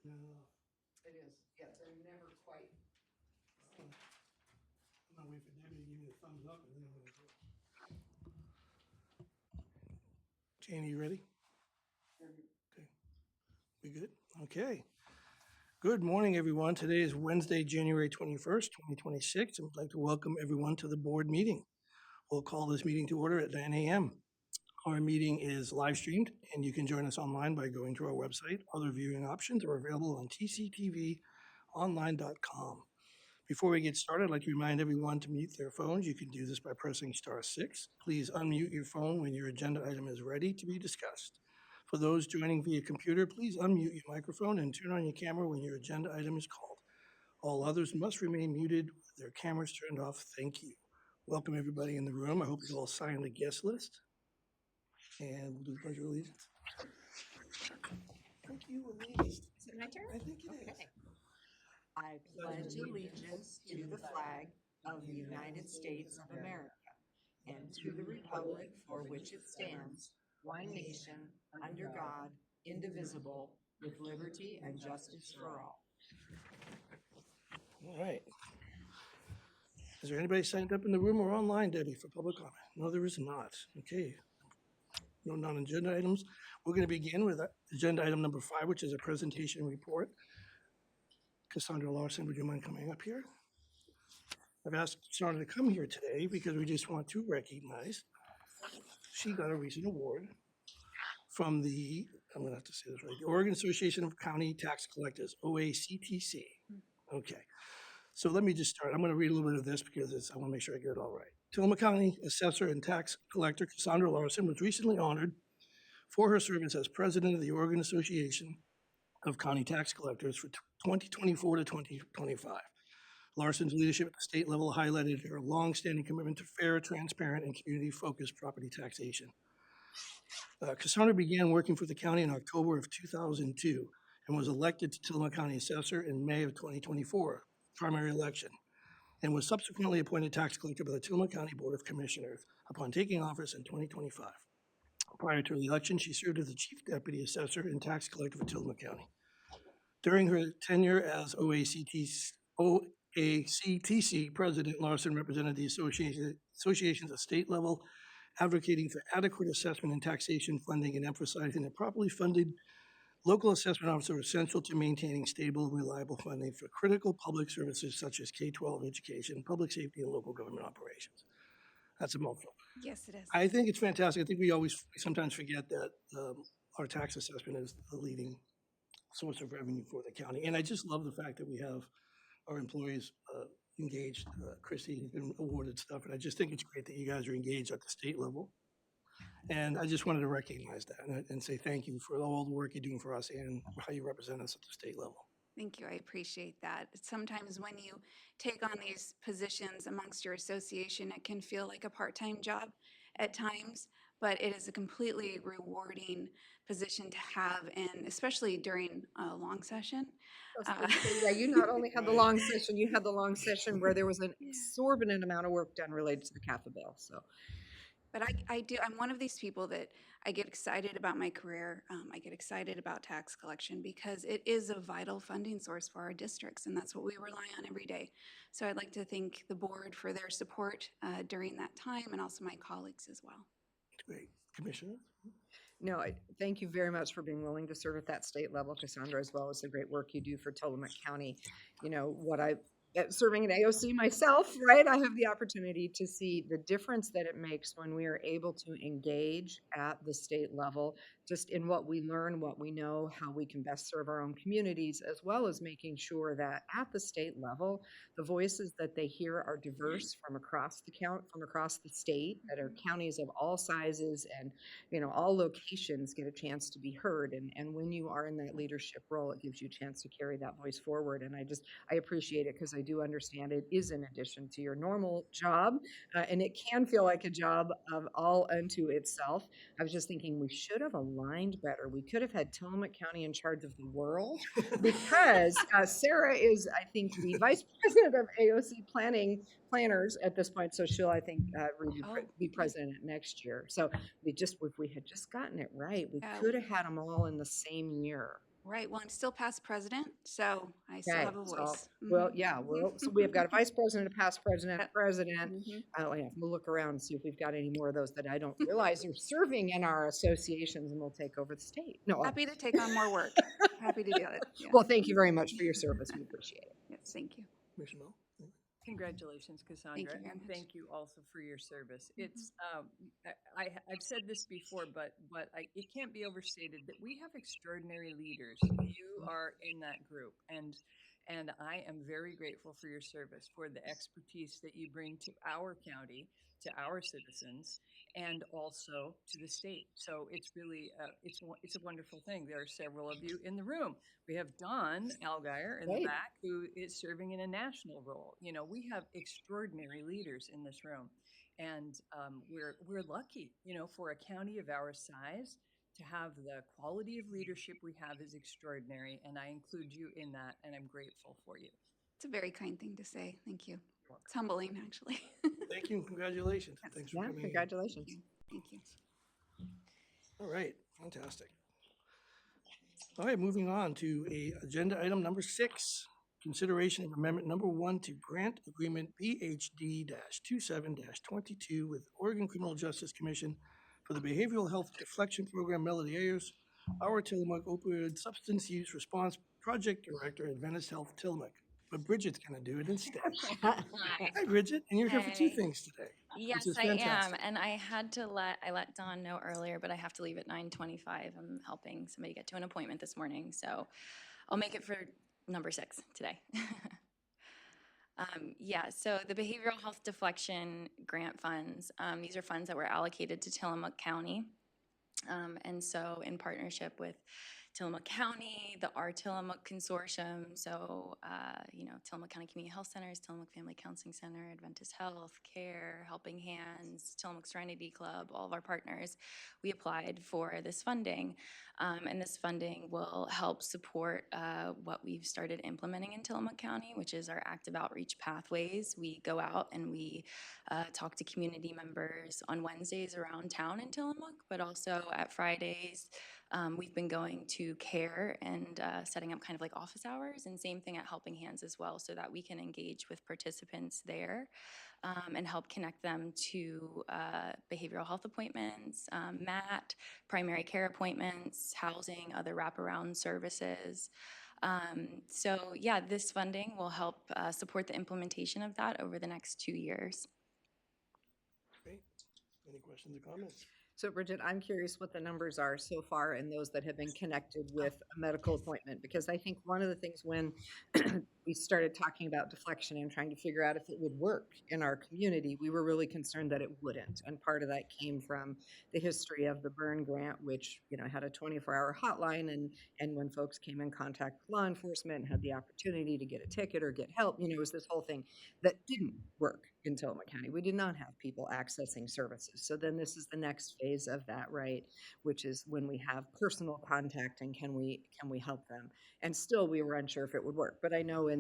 No, It is, yeah, they're never quite. I'm gonna wait for Debbie to give me the thumbs up and then I'm gonna do it. Janie, you ready? Okay, we good? Okay. Good morning, everyone. Today is Wednesday, January 21st, 2026, and I'd like to welcome everyone to the board meeting. We'll call this meeting to order at 9 a.m. Our meeting is live streamed, and you can join us online by going to our website. Other viewing options are available on tctvonline.com. Before we get started, I'd like to remind everyone to mute their phones. You can do this by pressing *6. Please unmute your phone when your agenda item is ready to be discussed. For those joining via computer, please unmute your microphone and turn on your camera when your agenda item is called. All others must remain muted with their cameras turned off. Thank you. Welcome everybody in the room. I hope you all signed the guest list. And we'll do the Pledge of Allegiance. Thank you, allegiance. Is it my turn? I think it is. Okay. I pledge allegiance to the flag of the United States of America and to the republic for which it stands, one nation, under God, indivisible, with liberty and justice for all. All right. Is there anybody signed up in the room or online, Debbie, for public comment? No, there is not. Okay. No non-agenda items. We're going to begin with agenda item number 5, which is a presentation report. Cassandra Larson, would you mind coming up here? I've asked Cassandra to come here today because we just want to recognize she got a recent award from the, I'm going to have to say this right, the Oregon Association of County Tax Collectors, OACTC. Okay. So let me just start. I'm going to read a little bit of this because I want to make sure I get it all right. Tillamook County Assessor and Tax Collector Cassandra Larson was recently honored for her service as president of the Oregon Association of County Tax Collectors for 2024 to 2025. Larson's leadership at the state level highlighted her longstanding commitment to fair, transparent, and community-focused property taxation. Cassandra began working for the county in October of 2002 and was elected to Tillamook County Assessor in May of 2024, primary election, and was subsequently appointed tax collector by the Tillamook County Board of Commissioners upon taking office in 2025. Prior to the election, she served as the Chief Deputy Assessor and Tax Collector for Tillamook County. During her tenure as OACTC President, Larson represented the associations at state level, advocating for adequate assessment and taxation funding and emphasizing that properly funded local assessment officers are essential to maintaining stable and reliable funding for critical public services such as K-12 education, public safety, and local government operations. That's a mouthful. Yes, it is. I think it's fantastic. I think we sometimes forget that our tax assessment is the leading source of revenue for the county. And I just love the fact that we have our employees engaged. Christy has been awarded stuff, and I just think it's great that you guys are engaged at the state level. And I just wanted to recognize that and say thank you for all the work you're doing for us and how you represent us at the state level. Thank you. I appreciate that. Sometimes when you take on these positions amongst your association, it can feel like a part-time job at times, but it is a completely rewarding position to have, and especially during a long session. Yeah, you not only had the long session, you had the long session where there was an exorbitant amount of work done related to the CAFA bill. So But I'm one of these people that I get excited about my career. I get excited about tax collection because it is a vital funding source for our districts, and that's what we rely on every day. So I'd like to thank the board for their support during that time, and also my colleagues as well. Great. Commissioner? no, thank you very much for being willing to serve at that state level, Cassandra, as well as the great work you do for Tillamook County. You know, serving in AOC myself, right? I have the opportunity to see the difference that it makes when we are able to engage at the state level, just in what we learn, what we know, how we can best serve our own communities, as well as making sure that at the state level, the voices that they hear are diverse from across the state, that are counties of all sizes and, all locations get a chance to be heard. And when you are in that leadership role, it gives you a chance to carry that voice forward. And I appreciate it because I do understand it is in addition to your normal job, and it can feel like a job of all unto itself. I was just thinking we should have aligned better. We could have had Tillamook County in charge of the world because Sarah is, I think, the vice president of AOC planners at this point. So she'll, I think, be president next year. So if we had just gotten it right, we could have had them all in the same year. Right, well, I'm still past president, so I still Okay, have a so, voice. well, Mhm. yeah, so we have got a vice president, a past president, Yep. president. Mhm. Oh, yeah, we'll look around and see if we've got any more of those that I don't realize are serving in our associations and will take over the state. No, Happy to take on more work. Happy to do it, yeah. well, thank you very much for your service. We appreciate it. Yes, thank you. Commissioner Mel? Congratulations, Cassandra, very and much. thank you also for your service. It's I've said this before, but it can't be overstated that we have extraordinary leaders. You are in that group, and I am very grateful for your service, for the expertise that you bring to our county, to our citizens, and also to the state. So it's really it's a wonderful thing. There are several of you in the room. We have Don Algeier in the Great. back, who is serving in a national role. You know, we have extraordinary leaders in this room, and we're lucky. You know, for a county of our size, to have the quality of leadership we have is extraordinary, and I include you in that, and I'm grateful for you. It's a very kind thing to say, thank you. It's humbling, actually. Thank you and congratulations. Thanks for Yeah, coming in. congratulations. Thank you. All right, fantastic. All right, moving on to agenda item number 6, consideration of amendment number 1 to grant agreement BHD-27-22 with Oregon Criminal Justice Commission for the Behavioral Health Deflection Program. Melody Ayers, our Tillamook Opioid Substance Use Response Project Director at Venice Health Tillamook. But Bridget's gonna do it instead. Hi. Hi, Bridget, and you're here for 2 Hey. things today. Yes, is I am, fantastic. and I let Dawn know earlier, but I have to leave at 9:25. I'm helping somebody get to an appointment this morning, so I'll make it for number 6 today. Yeah, so the Behavioral Health Deflection Grant Funds, these are funds that were allocated to Tillamook County. And so in partnership with Tillamook County, the Our Tillamook Consortium, so, Tillamook County Community Health Centers, Tillamook Family Counseling Center, Adventist Health, CARE, Helping Hands, Tillamook Serenity Club, all of our partners, we applied for this funding. And this funding will help support what we've started implementing in Tillamook County, which is our active outreach pathways. We go out and we talk to community members on Wednesdays around town in Tillamook, but also at Fridays. We've been going to CARE and setting up kind of like office hours, and same thing at Helping Hands as well, so that we can engage with participants there and help connect them to behavioral health appointments, MAT, primary care appointments, housing, other wraparound services. So yeah, this funding will help support the implementation of that over the next 2 years. Great. Any questions or comments? So Bridget, I'm curious what the numbers are so far in those that have been connected with a medical appointment, because I think one of the things when we started talking about deflection and trying to figure out if it would work in our community, we were really concerned that it wouldn't. And part of that came from the history of the Burn Grant, which, had a 24-hour hotline. And when folks came in contact with law enforcement and had the opportunity to get a ticket or get help, it was this whole thing that didn't work in Tillamook County. We did not have people accessing services. So then this is the next phase of that, right? Which is when we have personal contact and can we help them? And still we were unsure if it would work. But I know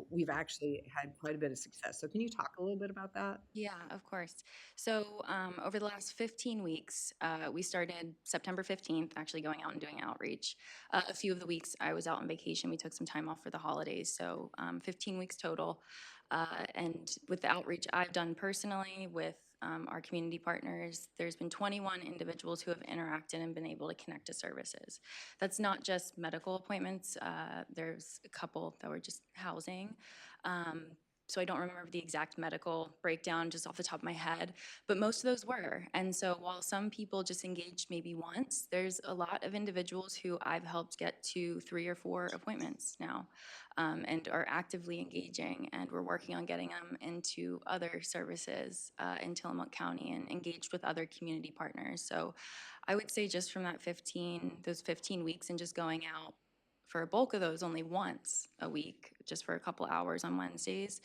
we've actually had quite a bit of success. So can you talk a little bit about that? Yeah, of course. So over the last 15 weeks, we started September 15th, actually going out and doing outreach. A few of the weeks I was out on vacation. We took some time off for the holidays. So 15 weeks total. And with the outreach I've done personally with our community partners, there's been 21 individuals who have interacted and been able to connect to services. That's not just medical appointments. There's a couple that were just housing. So I don't remember the exact medical breakdown just off the top of my head, but most of those were. And so while some people just engaged maybe once, there's a lot of individuals who I've helped get to 3 or 4 appointments now, and are actively engaging, and we're working on getting them into other services in Tillamook County and engaged with other community partners. So I would say just from those 15 weeks and just going out for a bulk of those only once a week, just for a couple hours on Wednesdays.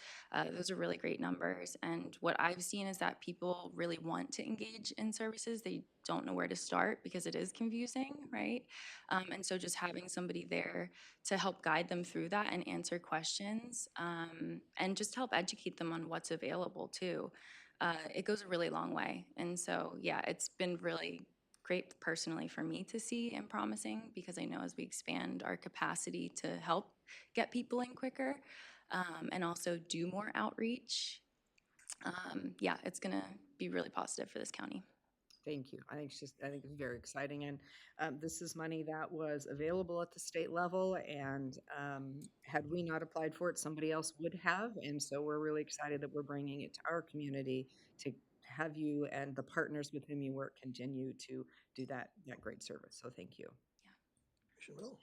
Those are really great numbers. And what I've seen is that people really want to engage in services. They don't know where to start because it is confusing, right? And so just having somebody there to help guide them through that and answer questions, and just help educate them on what's available too. It goes a really long way. And so, yeah, it's been really great personally for me to see and promising, because I know as we expand our capacity to help get people in quicker, and also do more outreach, yeah, it's gonna be really positive for this county. Thank you. I think it's very exciting. And this is money that was available at the state level. And had we not applied for it, somebody else would have. And so we're really excited that we're bringing it to our community to have you and the partners with whom you work continue to do that great service. So thank you. Commissioner Bell.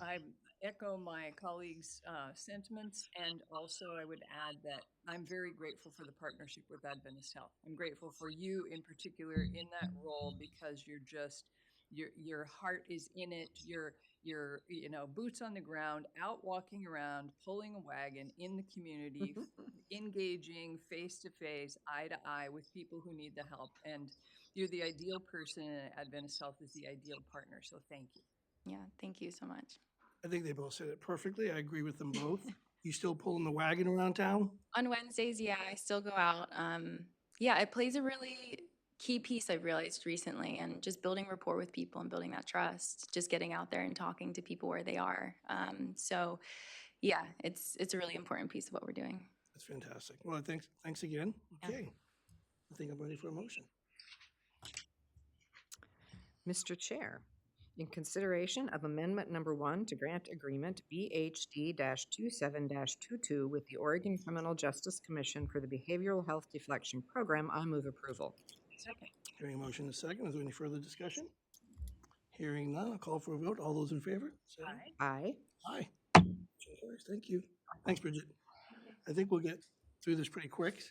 I echo my colleagues' sentiments, and also I would add that I'm very grateful for the partnership with Adventist Health. I'm grateful for you in particular in that role, because you're just your heart is in it. You're boots on the ground, out walking around, pulling a wagon in the community, engaging face to face, eye to eye with people who need the help. And you're the ideal person, and Adventist Health is the ideal partner. So thank you. Yeah, thank you so much. I think they both said it perfectly. I agree with them both. You still pulling the wagon around town? On Wednesdays, yeah, I still go out. Yeah, it plays a really key piece I've realized recently, and just building rapport with people and building that trust, just getting out there and talking to people where they are. So yeah, it's a really important piece of what we're doing. That's fantastic. Well, thanks again. Yeah. Okay. I think I'm ready for a motion. Mr. Chair, in consideration of Amendment Number 1 to grant agreement BHD-27-22 with the Oregon Criminal Justice Commission for the Behavioral Health Deflection Program, I move approval. Second. Hearing a motion in a second. Is there any further discussion? Hearing none, I'll call for a vote. All those in favor? Say Aye. Aye. Aye. Motion carries. Thank you. Thanks, Bridget. I think we'll get through this pretty quick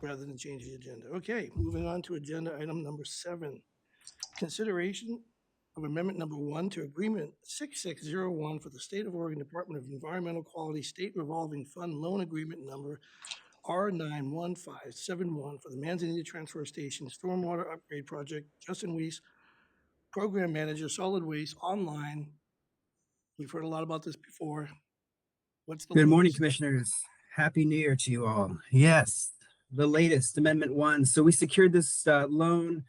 rather than change the agenda. Okay, moving on to agenda item number 7. Consideration of Amendment Number 1 to Agreement 6601 for the State of Oregon Department of Environmental Quality State Revolving Fund Loan Agreement Number R91571 for the Manzanita Transfer Station Stormwater Upgrade Project. Justin Weiss, Program Manager, Solid Waste, online. We've heard a lot about this before. What's the Good morning, latest? Commissioners. Happy New Year to you all. Yes, the latest, Amendment 1. So we secured this loan,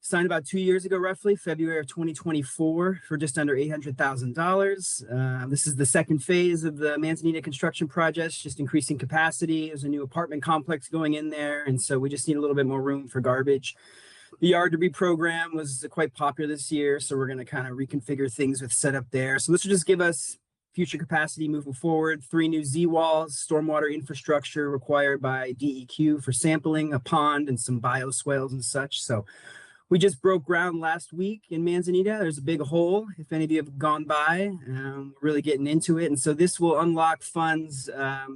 signed about 2 years ago, roughly, February of 2024, for just under $800,000. This is the second phase of the Manzanita construction project, just increasing capacity. There's a new apartment complex going in there, and so we just need a little bit more room for garbage. The yard debris program was quite popular this year, so we're going to kind of reconfigure things with setup there. So this will just give us future capacity moving forward. 3 new Z-walls, stormwater infrastructure required by DEQ for sampling, a pond, and some bioswales and such. So we just broke ground last week in Manzanita. There's a big hole, if any of you have gone by. We're really getting into it. And so this will unlock funds. The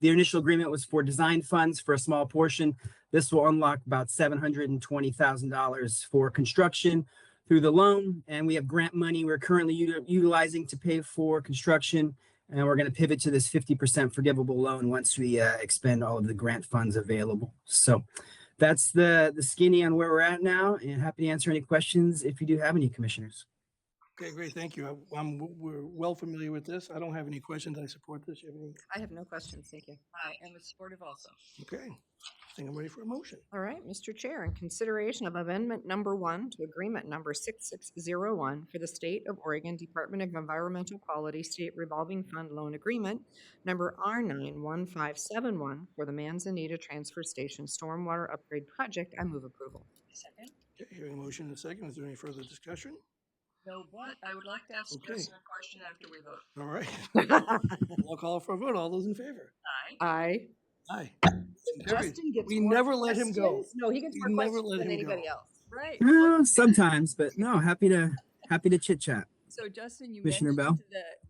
initial agreement was for design funds for a small portion. This will unlock about $720,000 for construction through the loan. And we have grant money we're currently utilizing to pay for construction. And we're going to pivot to this 50% forgivable loan once we expend all of the grant funds available. So that's the skinny on where we're at now, and happy to answer any questions if you do have any, Commissioners. Okay, great. Thank you. We're well familiar with this. I don't have any questions. I support this. You have any? I have no questions. Thank you. I am supportive also. Okay. I think I'm ready for a motion. All right, Mr. Chair, in consideration of Amendment Number 1 to Agreement Number 6601 for the State of Oregon Department of Environmental Quality State Revolving Fund Loan Agreement Number R91571 for the Manzanita Transfer Station Stormwater Upgrade Project, I move approval. Second. Okay, hearing a motion in a second. Is there any further discussion? No, but I would like to ask Okay. Justin a question after we vote. All right. I'll call for a vote. All those in favor? Aye. Aye. Aye. Carried. Justin gets We more never let him go. questions. No, he gets We more never questions let than him anybody go. else. Right. Sometimes, but no, happy to chit chat. So Justin, you Commissioner mentioned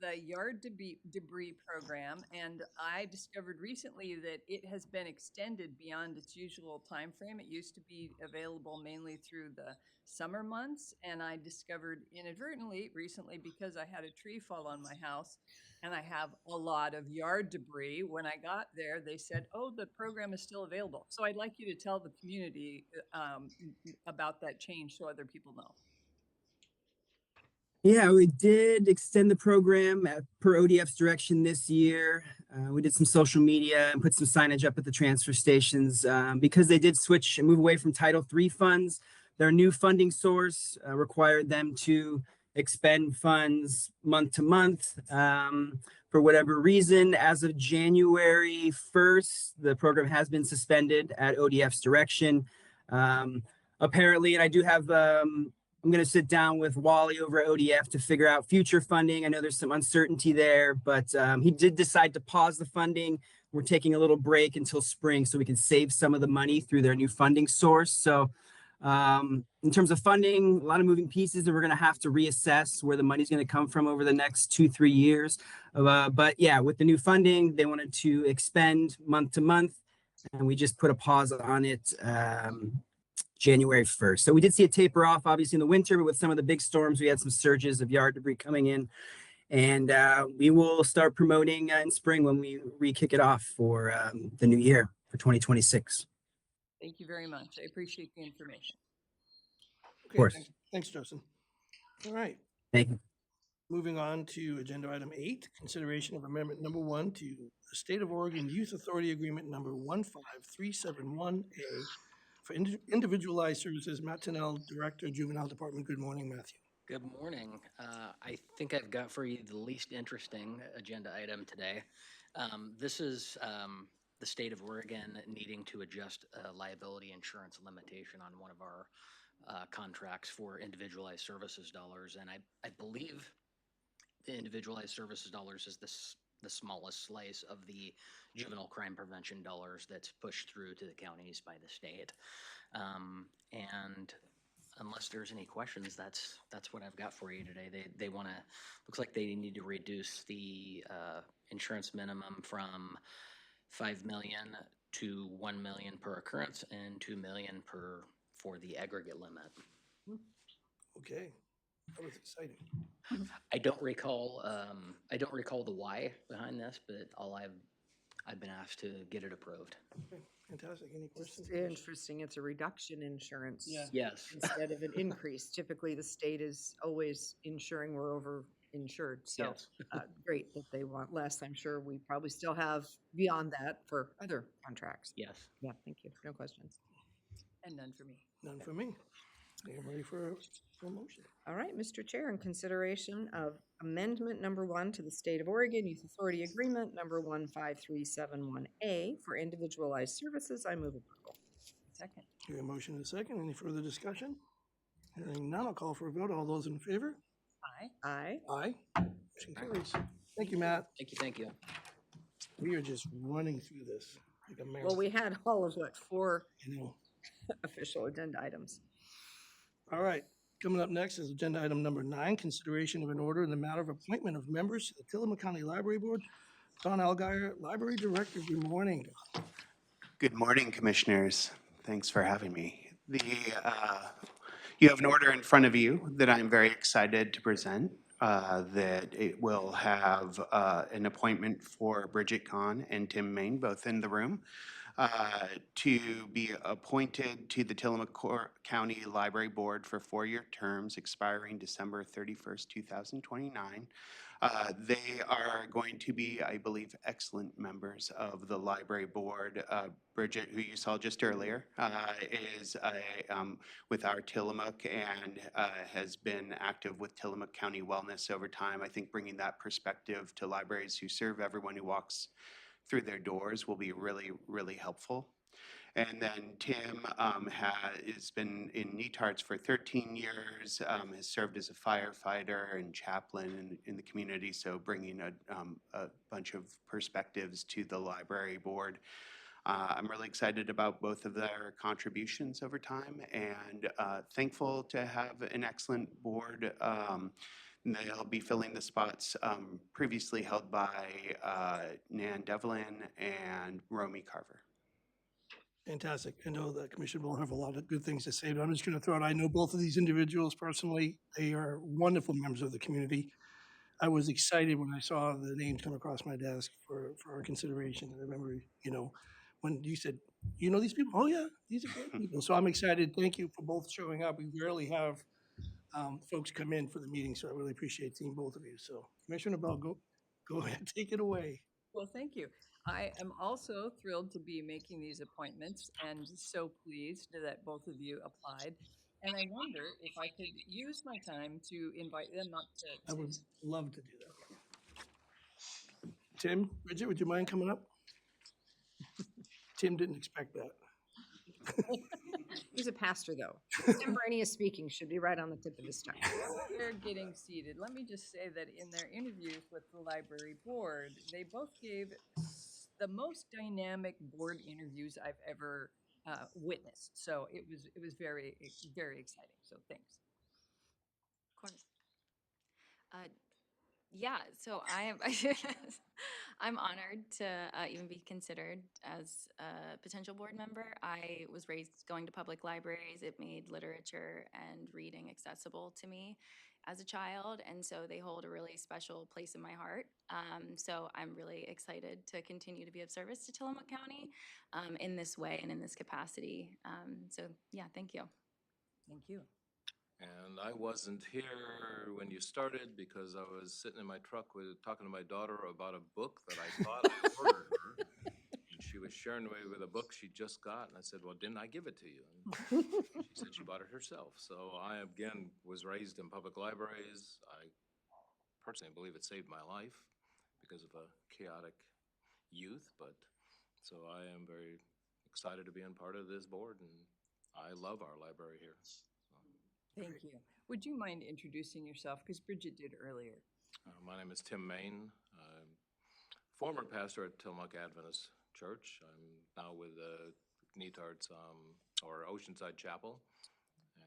the yard debris program, and I discovered recently that it has been extended beyond its usual time frame. It used to be available mainly through the summer months, and I discovered inadvertently recently, because I had a tree fall on my house and I have a lot of yard debris. When I got there, they said, oh, the program is still available. So I'd like you to tell the community about that change so other people know. Yeah, we did extend the program per ODF's direction this year. We did some social media and put some signage up at the transfer stations because they did switch and move away from Title III funds their new funding source required them to expend funds month to month. For whatever reason, as of January 1st, the program has been suspended at ODF's direction. Apparently, and I do have, I'm going to sit down with Wally over at ODF to figure out future funding. I know there's some uncertainty there, but he did decide to pause the funding. We're taking a little break until spring so we can save some of the money through their new funding source. So in terms of funding, a lot of moving pieces that we're going to have to reassess where the money's going to come from over the next 2-3 years. But yeah, with the new funding, they wanted to expend month to month, and we just put a pause on it January 1st. So we did see a taper off, obviously, in the winter, but with some of the big storms, we had some surges of yard debris coming in. And we will start promoting in spring when we re-kick it off for the new year for 2026. Thank you very much. I appreciate the information. Okay, course. Thanks, Justin. All right. Thank you. Moving on to agenda item 8, consideration of amendment number 1 to the State of Oregon Youth Authority Agreement number 15371A for individualized services. Matt Tennell, Director, Juvenile Department. Good morning, Matthew. Good morning. I think I've got for you the least interesting agenda item today. This is the state of Oregon needing to adjust a liability insurance limitation on one of our contracts for individualized services dollars. And I believe the individualized services dollars is the smallest slice of the juvenile crime prevention dollars that's pushed through to the counties by the state. And unless there's any questions, that's what I've got for you today. They want to, looks like they need to reduce the insurance minimum from $5 million to $1 million per occurrence and $2 million for the aggregate limit. Okay, that was exciting. I don't recall the why behind this, but I've been asked to get it approved. Okay, fantastic. Any questions? It's interesting. It's a reduction in insurance. Yeah. Yes. Instead of an increase. Typically, the state is always ensuring we're over insured. So Yes. great that they want less. I'm sure we probably still have beyond that for other contracts. Yes. Yeah, thank you. No questions. And none for me. None for me. I'm ready for a motion. All right, Mr. Chair, in consideration of amendment number 1 to the State of Oregon Youth Authority Agreement number 15371A for individualized services, I move approval. Second. Hear a motion and a second. Any further discussion? Hearing none, I'll call for a vote. All those in favor? Aye. Aye. Aye. Motion carries. Thank you, Matt. Thank you. We are just running through this like a marathon. Well, we had all of 4 You know. official agenda items. All right. Coming up next is agenda item number 9, consideration of an order in the matter of appointment of members to the Tillamook County Library Board. Don Algeier, Library Director. Good morning. Good morning, Commissioners. Thanks for having me. You have an order in front of you that I'm very excited to present. That it will have an appointment for Bridget Kahn and Tim Main, both in the room, to be appointed to the Tillamook County Library Board for 4-year terms expiring December 31st, 2029. They are going to be, I believe, excellent members of the library board. Bridget, who you saw just earlier, is with our Tillamook and has been active with Tillamook County Wellness over time. I think bringing that perspective to libraries who serve everyone who walks through their doors will be really, really helpful. And then Tim has been in Netarts for 13 years, has served as a firefighter and chaplain in the community, so bringing a bunch of perspectives to the library board. I'm really excited about both of their contributions over time and thankful to have an excellent board. They'll be filling the spots previously held by Nan Devlin and Romy Carver. Fantastic. I know the commission will have a lot of good things to say, but I'm just going to throw it. I know both of these individuals personally. They are wonderful members of the community. I was excited when I saw the names come across my desk for our consideration. I remember, when you said, you know these people? Oh, yeah, these are great people. So I'm excited. Thank you for both showing up. We rarely have folks come in for the meeting, so I really appreciate seeing both of you. So Commissioner Bell, go ahead, take it away. Well, thank you. I am also thrilled to be making these appointments and so pleased that both of you applied. And I wonder if I could use my time to invite them up I to would love to do that. Tim, Bridget, would you mind coming up? Tim didn't expect that. He's a pastor, though. Extemporaneous speaking should be right on the tip of his tongue. they're getting seated. Let me just say that in their interviews with the library board, they both gave the most dynamic board interviews I've ever witnessed. So it was very, very exciting. So thanks. Of course. Yeah, so I'm honored to even be considered as a potential board member. I was raised going to public libraries. It made literature and reading accessible to me as a child, and so they hold a really special place in my heart. So I'm really excited to continue to be of service to Tillamook County in this way and in this capacity. So yeah, thank you. Thank you. And I wasn't here when you started because I was sitting in my truck talking to my daughter about a book that I thought I ordered her. And she was sharing with a book she just got. And I said, well, didn't I give it to you? And she said she bought it herself. So I, again, was raised in public libraries. I personally believe it saved my life because of a chaotic youth. But so I am very excited to be in part of this board. And I love our library here. Thank you. Would you mind introducing yourself? Because Bridget did earlier. My name is Tim Main. I'm former pastor at Tillamook Adventist Church. I'm now with Neatards or Oceanside Chapel,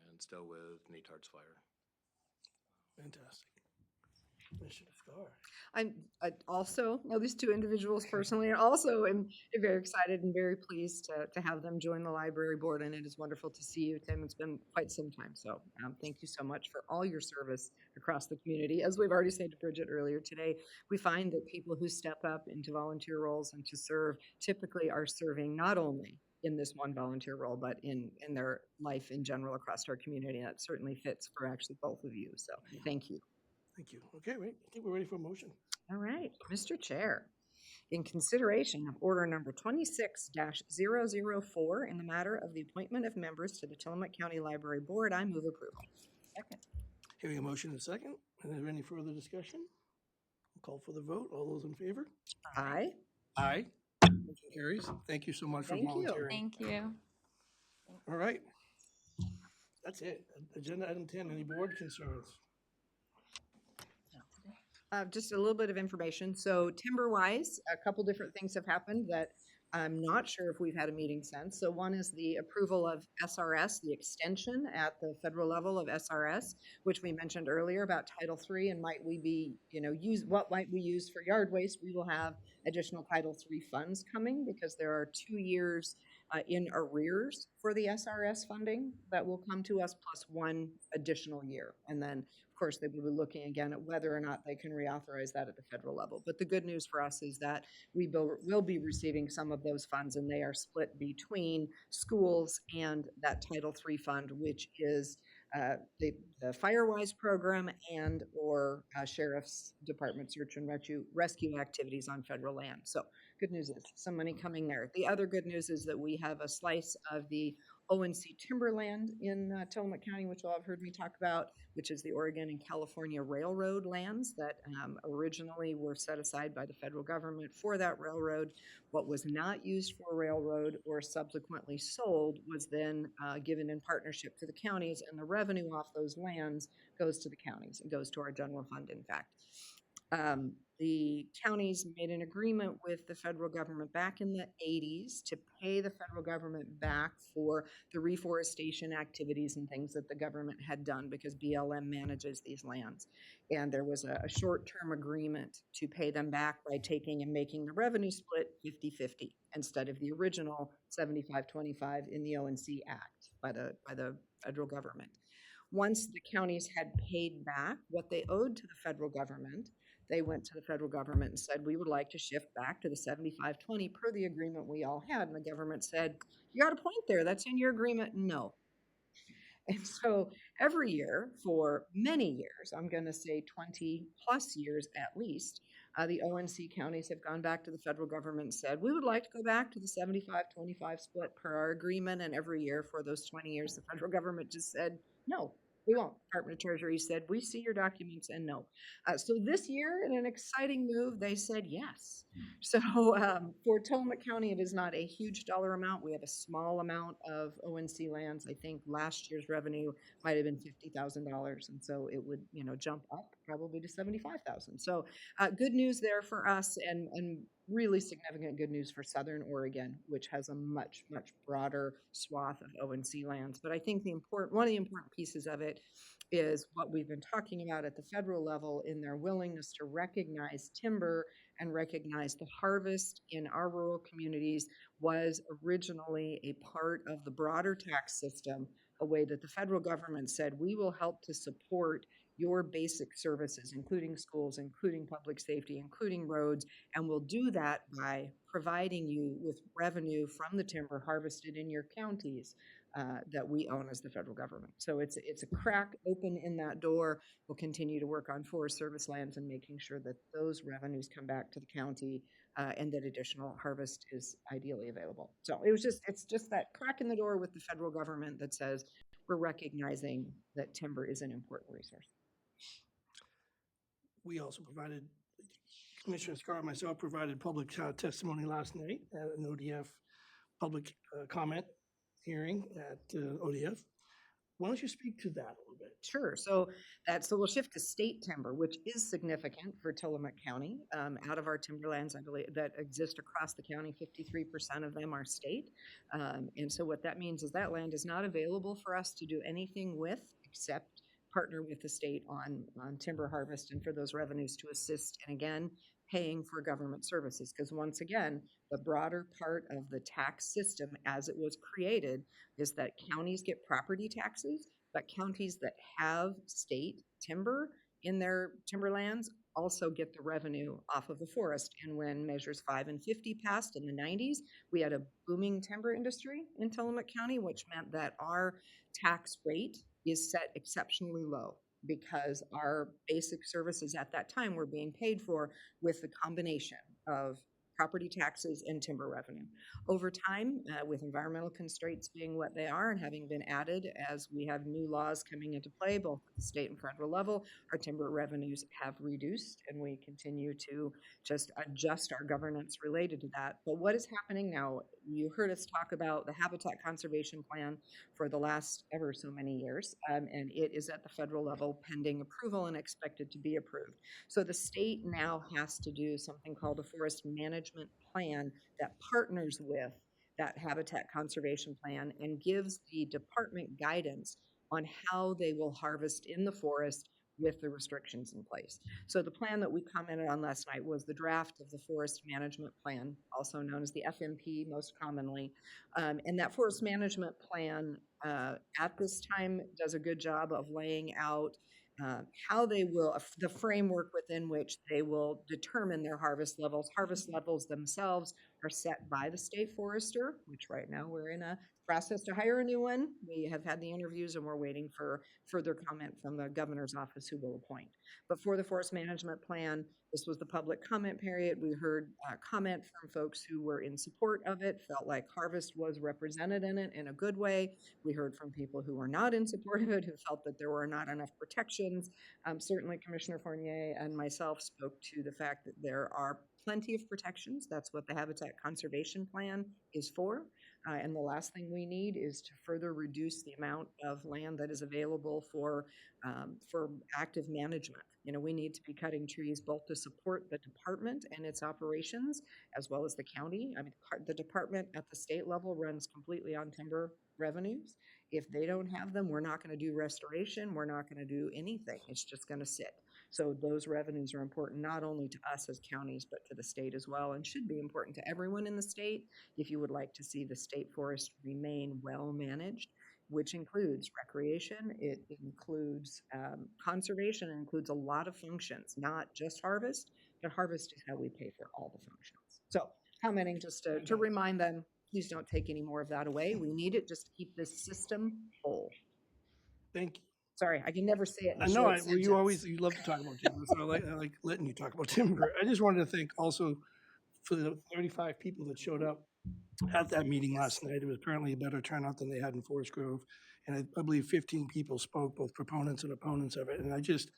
and still with Neatards Fire. Fantastic. Commissioner Scar. I also know these two individuals personally, and also am very excited and very pleased to have them join the library board, and it is wonderful to see you, Tim. It's been quite some time, so thank you so much for all your service across the community. As we've already said to Bridget earlier today, we find that people who step up into volunteer roles and to serve typically are serving not only in this one volunteer role, but in their life in general across our community. That certainly fits for actually both of you, so thank you. Thank you. Okay, wait, I think we're ready for a motion. All right, Mr. Chair, in consideration of order number 26-004 in the matter of the appointment of members to the Tillamook County Library Board, I move approval. Second. Hearing a motion in a second. Is there any further discussion? I'll call for the vote. All those in favor? Aye. Aye. Motion carries. Thank you so much for Thank you. volunteering. Thank you. All right. That's it. Agenda item 10, any board concerns? Just a little bit of information. So timber-wise, a couple different things have happened that I'm not sure if we've had a meeting since. So one is the approval of SRS, the extension at the federal level of SRS, which we mentioned earlier about Title III, and might we be, what might we use for yard waste? We will have additional Title III funds coming because there are 2 years in arrears for the SRS funding that will come to us plus 1 additional year. And then of course, they will be looking again at whether or not they can reauthorize that at the federal level. But the good news for us is that we will be receiving some of those funds, and they are split between schools and that Title III fund, which is the Firewise program and or Sheriff's Department search and rescue activities on federal land. So good news is some money coming there. The other good news is that we have a slice of the ONC timberland in Tillamook County, which you'll have heard me talk about, which is the Oregon and California Railroad lands that originally were set aside by the federal government for that railroad. What was not used for a railroad or subsequently sold was then given in partnership to the counties, and the revenue off those lands goes to the counties. It goes to our general fund, in fact. The counties made an agreement with the federal government back in the 80s to pay the federal government back for the reforestation activities and things that the government had done because BLM manages these lands. And there was a short-term agreement to pay them back by taking and making the revenue split 50-50 instead of the original 75-25 in the ONC Act by the federal government. Once the counties had paid back what they owed to the federal government, they went to the federal government and said, we would like to shift back to the 75-20 per the agreement we all had. And the government said, you got a point there. That's in your agreement. No. And so every year for many years, I'm going to say 20 plus years at least, the ONC counties have gone back to the federal government and said, we would like to go back to the 75-25 split per our agreement. And every year for those 20 years, the federal government just said, no, we won't. Department of Treasury said, we see your documents and no. So this year, in an exciting move, they said yes. So for Tillamook County, it is not a huge dollar amount. We have a small amount of ONC lands. I think last year's revenue might have been $50,000, and so it would, jump up probably to $75,000. So good news there for us, and really significant good news for Southern Oregon, which has a much, much broader swath of ONC lands. But I think one of the important pieces of it is what we've been talking about at the federal level in their willingness to recognize timber and recognize the harvest in our rural communities was originally a part of the broader tax system, a way that the federal government said, we will help to support your basic services, including schools, including public safety, including roads, and we'll do that by providing you with revenue from the timber harvested in your counties that we own as the federal government. So it's a crack open in that door. We'll continue to work on Forest Service lands and making sure that those revenues come back to the county and that additional harvest is ideally available. So it's just that crack in the door with the federal government that says we're recognizing that timber is an important resource. We also provided, Commissioner Scarr and myself provided public testimony last night at an ODF public comment hearing at ODF. Why don't you speak to that a little bit? Sure. So we'll shift to state timber, which is significant for Tillamook County. Out of our timberlands, I believe, that exist across the county, 53% of them are state. And so what that means is that land is not available for us to do anything with except partner with the state on timber harvest and for those revenues to assist, and again, paying for government services. Because once again, the broader part of the tax system as it was created is that counties get property taxes, but counties that have state timber in their timberlands also get the revenue off of the forest. And when Measures 5 and 50 passed in the 90s, we had a booming timber industry in Tillamook County, which meant that our tax rate is set exceptionally low because our basic services at that time were being paid for with the combination of property taxes and timber revenue. Over time, with environmental constraints being what they are and having been added as we have new laws coming into play, both at the state and federal level, our timber revenues have reduced, and we continue to just adjust our governance related to that. But what is happening now, you heard us talk about the Habitat Conservation Plan for the last ever so many years, and it is at the federal level pending approval and expected to be approved. So the state now has to do something called a forest management plan that partners with that Habitat Conservation Plan and gives the department guidance on how they will harvest in the forest with the restrictions in place. So the plan that we commented on last night was the draft of the Forest Management Plan, also known as the FMP most commonly. And that Forest Management Plan at this time does a good job of laying out how they will, the framework within which they will determine their harvest levels. Harvest levels themselves are set by the state forester, which right now we're in a process to hire a new one. We have had the interviews and we're waiting for further comment from the governor's office who will appoint. But for the forest management plan, this was the public comment period. We heard comment from folks who were in support of it, felt like harvest was represented in it in a good way. We heard from people who were not in support of it, who felt that there were not enough protections. Certainly Commissioner Fournier and myself spoke to the fact that there are plenty of protections. That's what the Habitat Conservation Plan is for. And the last thing we need is to further reduce the amount of land that is available for active management. We need to be cutting trees both to support the department and its operations, as well as the county. I mean, the department at the state level runs completely on timber revenues. If they don't have them, we're not going to do restoration. We're not going to do anything. It's just going to sit. So those revenues are important not only to us as counties, but to the state as well, and should be important to everyone in the state if you would like to see the state forest remain well managed, which includes recreation, it includes conservation, it includes a lot of functions, not just harvest, but harvest is how we pay for all the functions. So commenting just to remind them, please don't take any more of that away. We need it just to keep this system whole. Thank you. Sorry, I can never say it in a I know, short well, sentence. you love to talk about timber, so I like letting you talk about timber. I just wanted to thank also for the 35 people that showed up at that meeting last night. It was apparently a better turnout than they had in Forest Grove. And I believe 15 people spoke, both proponents and opponents of it. And I just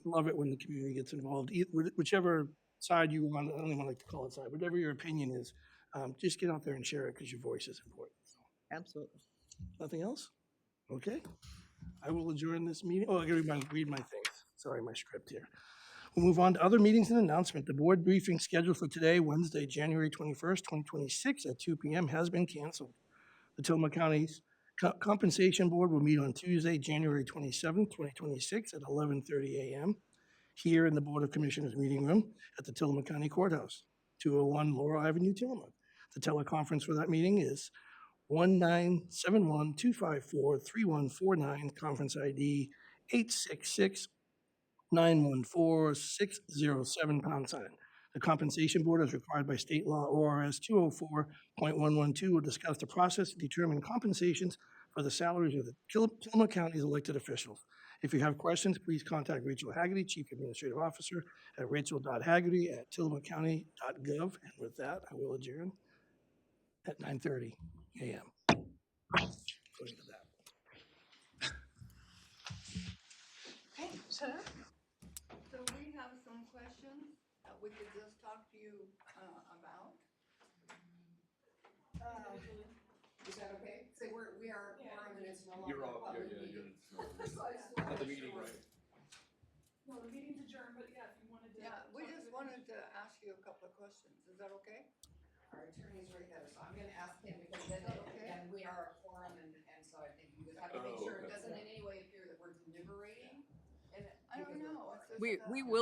love it when the community gets involved, whichever side you want. I don't even like to call it side, whatever your opinion is, just get out there and share it because your voice is important. Absolutely. Nothing else? Okay. I will adjourn this meeting. Oh, I gotta read my things. Sorry, my script here. We'll move on to other meetings and announcement. The board briefing scheduled for today, Wednesday, January 21st, 2026 at 2 p.m. has been canceled. The Tillamook County's Compensation Board will meet on Tuesday, January 27th, 2026 at 11:30 a.m. here in the Board of Commissioners meeting room at the Tillamook County Courthouse, 201 Laurel Avenue, Tillamook. The teleconference for that meeting is 1-971-254-3149, conference ID 866-914-607 #. The Compensation Board, as required by state law ORS 204.112, will discuss the process to determine compensations for the salaries of the Tillamook County's elected officials. If you have questions, please contact Rachel Haggerty, Chief Administrative Officer, at rachel.haggerty@tillamookcounty.gov. And with that, I will adjourn at 9:30 a.m. According to that. Hey, sir. So we have some questions that we could just talk to you about. Is that okay? Say we are quorum and it's no longer. You're all, public yeah, meeting. you're, So I just wanna not the make meeting, sure. right? No, the meeting's adjourned, but yeah, if you wanted to. Yeah, we talk just to the wanted to ask you a couple of questions. Is that okay? Our attorney's right there, so I'm gonna ask him because then, and we are a quorum and so I think you just have to make Oh, sure it okay. doesn't in any way appear that we're deliberating. And I don't know. It's just, We will